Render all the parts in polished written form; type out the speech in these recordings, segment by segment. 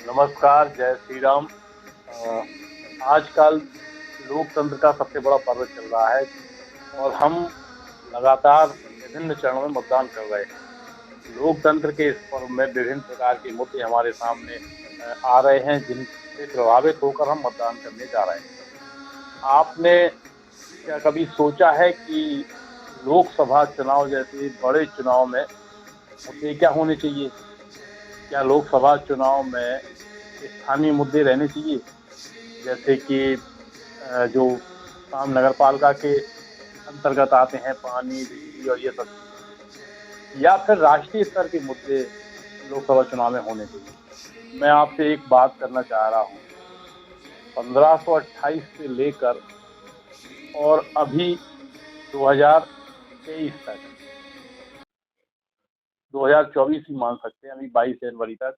नमस्कार, जय श्री राम। अ, आजकल लोकतंत्र का सबसे बड़ा पर्व चल रहा है और हम लगातार विभिन्न चरणों में मतदान कर रहे हैं। लोकतंत्र के इस पर्व में विभिन्न प्रकार के मुद्दे हमारे सामने आ रहे हैं, जिनसे प्रभावित होकर हम मतदान करने जा रहे हैं। आपने क्या कभी सोचा है कि लोकसभा चुनाव जैसे बड़े चुनाव में मुद्दे क्या होने चाहिए? क्या लोकसभा चुनाव में स्थानीय मुद्दे रहने चाहिए? जैसे कि जो काम नगर पालिका के अंतर्गत आते हैं, पानी, बिजली और ये सब चीजें, या फिर राष्ट्रीय स्तर के मुद्दे लोकसभा चुनाव में होने चाहिए। मैं आपसे एक बात करना चाह रहा हूँ। 1528 से लेकर और अभी 2023 तक, 2024 ही मान सकते हैं, अभी 22 जनवरी तक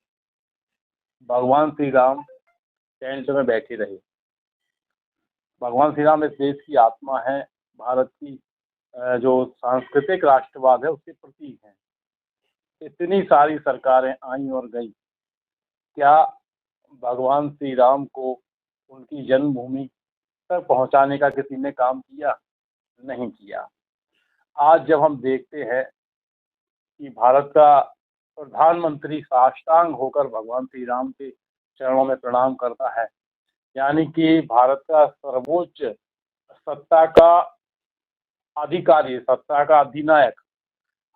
भगवान श्री राम टेंट में बैठे रहे। भगवान श्री राम इस देश की आत्मा है, भारत की जो सांस्कृतिक राष्ट्रवाद है उसके प्रतीक हैं। इतनी सारी सरकारें आई और गई, क्या भगवान श्री राम को उनकी जन्मभूमि तक पहुंचाने का किसी ने काम किया? नहीं किया। आज जब हम देखते हैं कि भारत का प्रधानमंत्री साष्टांग होकर भगवान श्री राम के चरणों में प्रणाम करता है, यानी कि भारत का सर्वोच्च सत्ता का अधिकारी, सत्ता का अधिनायक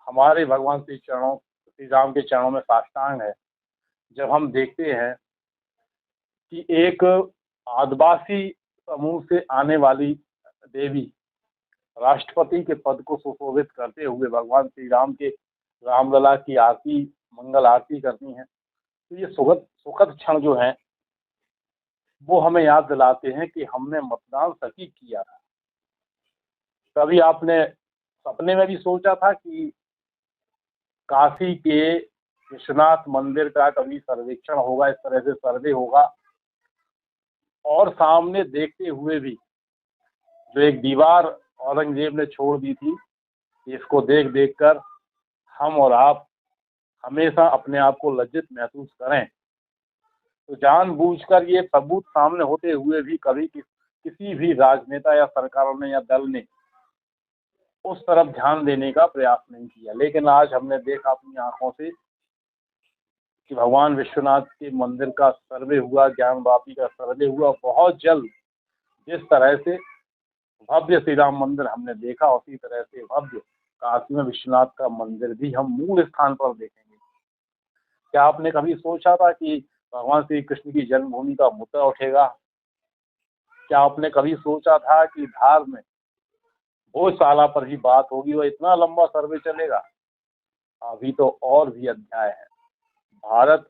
हमारे भगवान श्री राम के चरणों में साष्टांग है। जब हम देखते हैं कि एक आदिवासी समूह से आने वाली देवी राष्ट्रपति के पद को सुशोभित करते हुए भगवान श्री राम के रामलला की आरती, मंगल आरती करती हैं, तो ये सुखद सुखद क्षण जो हैं वो हमें याद दिलाते हैं कि हमने मतदान सही किया था। कभी आपने सपने में भी सोचा था कि काशी के विश्वनाथ मंदिर का कभी सर्वेक्षण होगा, इस तरह से सर्वे होगा, और सामने देखते हुए भी जो एक दीवार औरंगजेब ने छोड़ दी थी, इसको देख देख कर हम और आप हमेशा अपने आप को लज्जित महसूस करें? तो जानबूझकर ये सबूत सामने होते हुए भी कभी किसी भी राजनेता या सरकारों ने या दल ने उस तरफ ध्यान देने का प्रयास नहीं किया। लेकिन आज हमने देखा अपनी आंखों से कि भगवान विश्वनाथ के मंदिर का सर्वे हुआ, ज्ञान वापी का सर्वे हुआ। बहुत जल्द जिस तरह से भव्य श्री राम मंदिर हमने देखा, उसी तरह से भव्य काशी में विश्वनाथ का मंदिर भी हम मूल स्थान पर देखेंगे। क्या आपने कभी सोचा था कि भगवान श्री कृष्ण की जन्मभूमि का मुद्दा उठेगा? क्या आपने कभी सोचा था कि धार में भोजशाला पर ही बात होगी और इतना लंबा सर्वे चलेगा? अभी तो और भी अध्याय है। भारत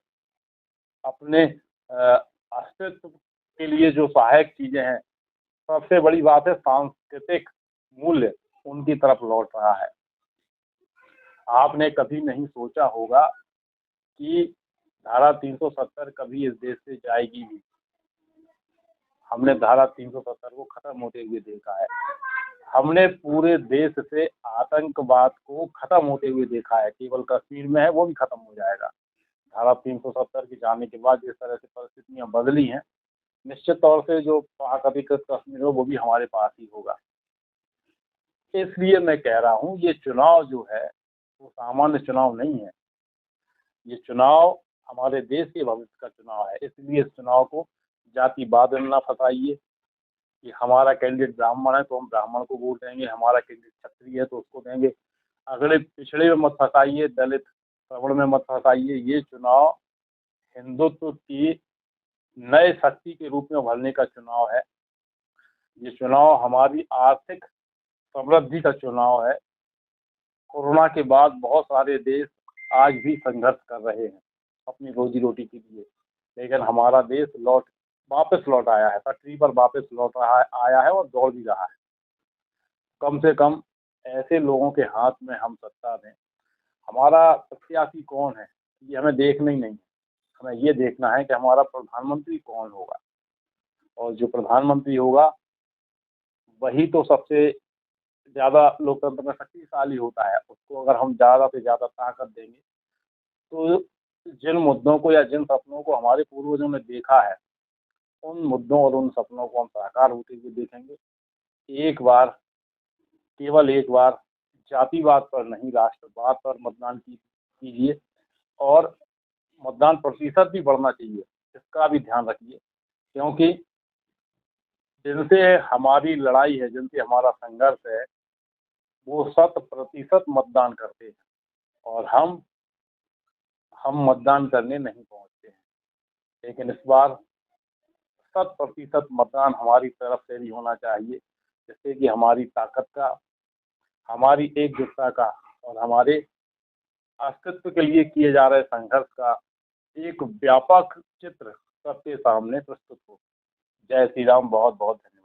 अपने अस्तित्व के लिए जो सहायक चीजें हैं, सबसे बड़ी बात है सांस्कृतिक मूल्य, उनकी तरफ लौट रहा है। आपने कभी नहीं सोचा होगा कि धारा 370 कभी इस देश से जाएगी भी। हमने धारा 370 को खत्म होते हुए देखा है। हमने पूरे देश से आतंकवाद को खत्म होते हुए देखा है। केवल कश्मीर में है, वो भी खत्म हो जाएगा। धारा 370 के जाने के बाद जिस तरह से परिस्थितियां बदली हैं, निश्चित तौर से जो पाक अधिकृत कश्मीर हो वो भी हमारे पास ही होगा। इसलिए मैं कह रहा हूँ, ये चुनाव जो है वो सामान्य चुनाव नहीं है। ये चुनाव हमारे देश के भविष्य का चुनाव है। इसलिए इस चुनाव को जातिवाद में न फंसाइए कि हमारा कैंडिडेट ब्राह्मण है तो हम ब्राह्मण को वोट देंगे, हमारा कैंडिडेट क्षत्रिय है तो उसको देंगे। अगले पिछड़े में मत फंसाइए, दलित श्रवण में मत फंसाइए। ये चुनाव हिंदुत्व की नए शक्ति के रूप में उभरने का चुनाव है। ये चुनाव हमारी आर्थिक समृद्धि का चुनाव है। कोरोना के बाद बहुत सारे देश आज भी संघर्ष कर रहे हैं अपनी रोजी रोटी के लिए, लेकिन हमारा देश वापस लौट आया है, पटरी पर वापस लौट रहा है, आया है और दौड़ भी रहा है। कम से कम ऐसे लोगों के हाथ में हम सत्ता दें। हमारा प्रत्याशी कौन है ये हमें देखना ही नहीं है, हमें ये देखना है कि हमारा प्रधानमंत्री कौन होगा। और जो प्रधानमंत्री होगा वही तो सबसे ज़्यादा लोकतंत्र में शक्तिशाली होता है। उसको अगर हम ज़्यादा से ज़्यादा ताकत देंगे तो जिन मुद्दों को या जिन सपनों को हमारे पूर्वजों ने देखा है, उन मुद्दों और उन सपनों को हम साकार होते हुए देखेंगे। एक बार, केवल एक बार जातिवाद पर नहीं, राष्ट्रवाद पर मतदान कीजिए और मतदान प्रतिशत भी बढ़ना चाहिए, इसका भी ध्यान रखिए। क्योंकि जिनसे हमारी लड़ाई है, जिनसे हमारा संघर्ष है, वो 100% मतदान करते हैं और हम मतदान करने नहीं पहुंचते हैं। लेकिन इस बार 100% मतदान हमारी तरफ से भी होना चाहिए, जिससे कि हमारी ताकत का, हमारी एकजुटता का और हमारे अस्तित्व के लिए किए जा रहे संघर्ष का एक व्यापक चित्र सबके सामने प्रस्तुत हो। जय श्री राम। बहुत बहुत धन्यवाद।